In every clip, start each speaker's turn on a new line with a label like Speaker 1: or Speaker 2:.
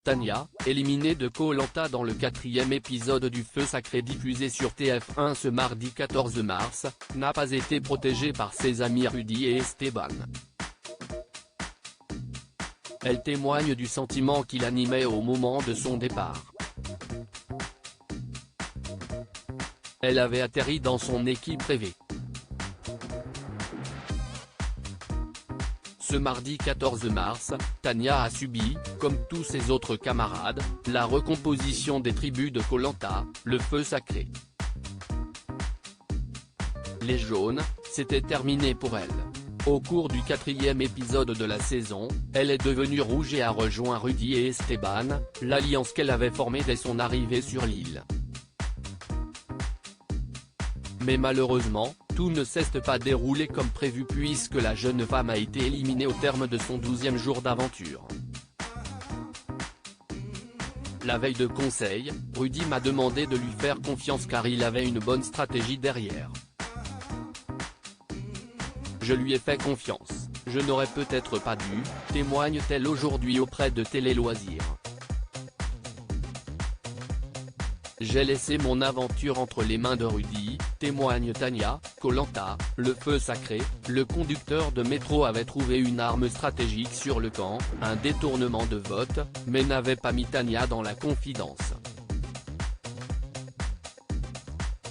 Speaker 1: Tania, éliminée de Koh Lanta dans le 4e épisode du Feu Sacré diffusé sur TF1 ce mardi 14 mars, n'a pas été protégée par ses amis Rudy et Esteban. Elle témoigne du sentiment qui l'animait au moment de son départ. Elle avait atterri dans son équipe rêvée. Ce mardi 14 mars, Tania a subi, comme tous ses autres camarades, la recomposition des tribus de Koh Lanta, le Feu Sacré. Les jaunes, c'était terminé pour elle. Au cours du 4e épisode de la saison, elle est devenue rouge et a rejoint Rudy et Esteban, l'alliance qu'elle avait formée dès son arrivée sur l'île. Mais malheureusement, tout ne s'est pas déroulé comme prévu puisque la jeune femme a été éliminée au terme de son 12e jour d'aventure. La veille de conseil, Rudy m'a demandé de lui faire confiance car il avait une bonne stratégie derrière. Je lui ai fait confiance, je n'aurais peut-être pas dû, témoigne-t-elle aujourd'hui auprès de Télé Loisirs. J'ai laissé mon aventure entre les mains de Rudy, témoigne Tania. Koh Lanta, le Feu Sacré, le conducteur de métro avait trouvé une arme stratégique sur le camp, un détournement de vote, mais n'avait pas mis Tania dans la confidence.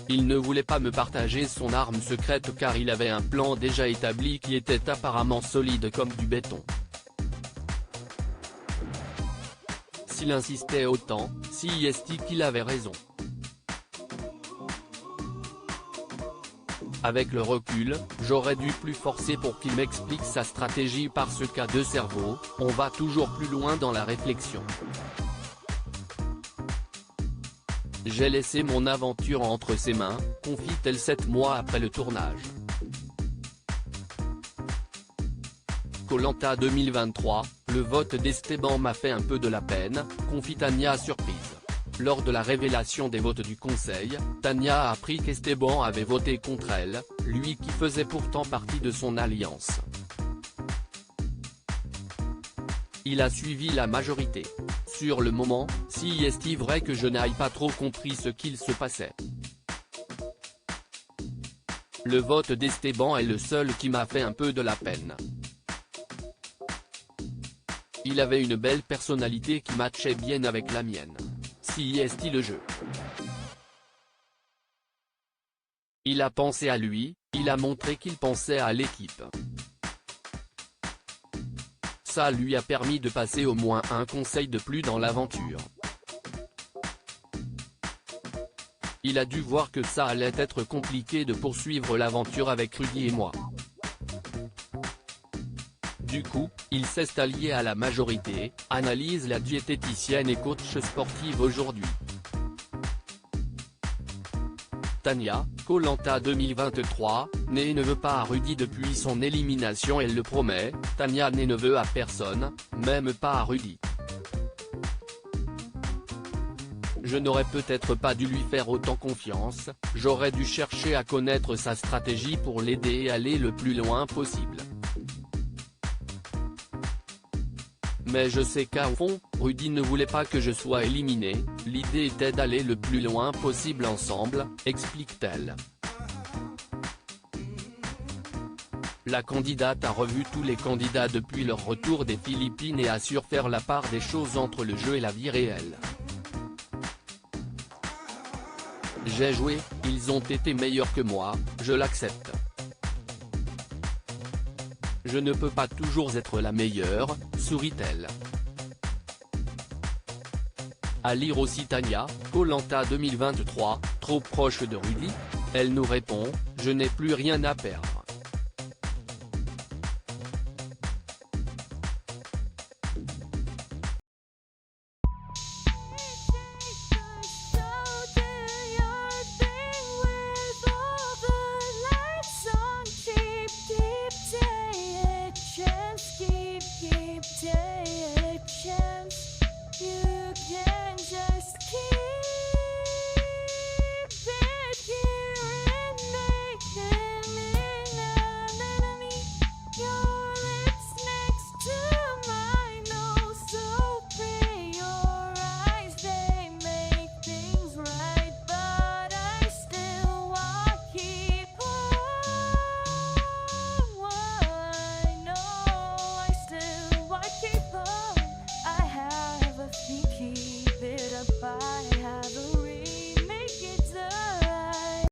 Speaker 1: Il ne voulait pas me partager son arme secrète car il avait un plan déjà établi qui était apparemment solide comme du béton. S'il insistait autant, si est-il qu'il avait raison. Avec le recul, j'aurais dû plus forcer pour qu'il m'explique sa stratégie parce qu'à deux cerveaux, on va toujours plus loin dans la réflexion. J'ai laissé mon aventure entre ses mains, confie-t-elle 7 mois après le tournage. Koh Lanta 2023, le vote d'Esteban m'a fait un peu de la peine, confie Tania surprise. Lors de la révélation des votes du conseil, Tania a appris qu'Esteban avait voté contre elle, lui qui faisait pourtant partie de son alliance. Il a suivi la majorité. Sur le moment, si est-il vrai que je n'aille pas trop compris ce qu'il se passait. Le vote d'Esteban est le seul qui m'a fait un peu de la peine. Il avait une belle personnalité qui matchait bien avec la mienne. Si est-il le jeu. Il a pensé à lui, il a montré qu'il pensait à l'équipe. Ça lui a permis de passer au moins un conseil de plus dans l'aventure. Il a dû voir que ça allait être compliqué de poursuivre l'aventure avec Rudy et moi. Du coup, il s'est allié à la majorité, analyse la diététicienne et coach sportive aujourd'hui. Tania, Koh Lanta 2023, ne veut pas à Rudy depuis son élimination, elle le promet. Tania ne veut à personne, même pas à Rudy. Je n'aurais peut-être pas dû lui faire autant confiance, j'aurais dû chercher à connaître sa stratégie pour l'aider et aller le plus loin possible. Mais je sais qu'à fond, Rudy ne voulait pas que je sois éliminé, l'idée était d'aller le plus loin possible ensemble, explique-t-elle. La candidate a revu tous les candidats depuis leur retour des Philippines et assure faire la part des choses entre le jeu et la vie réelle. J'ai joué, ils ont été meilleurs que moi, je l'accepte. Je ne peux pas toujours être la meilleure, sourit-elle. À lire aussi Tania, Koh Lanta 2023, trop proche de Rudy? Elle nous répond, je n'ai plus rien à perdre.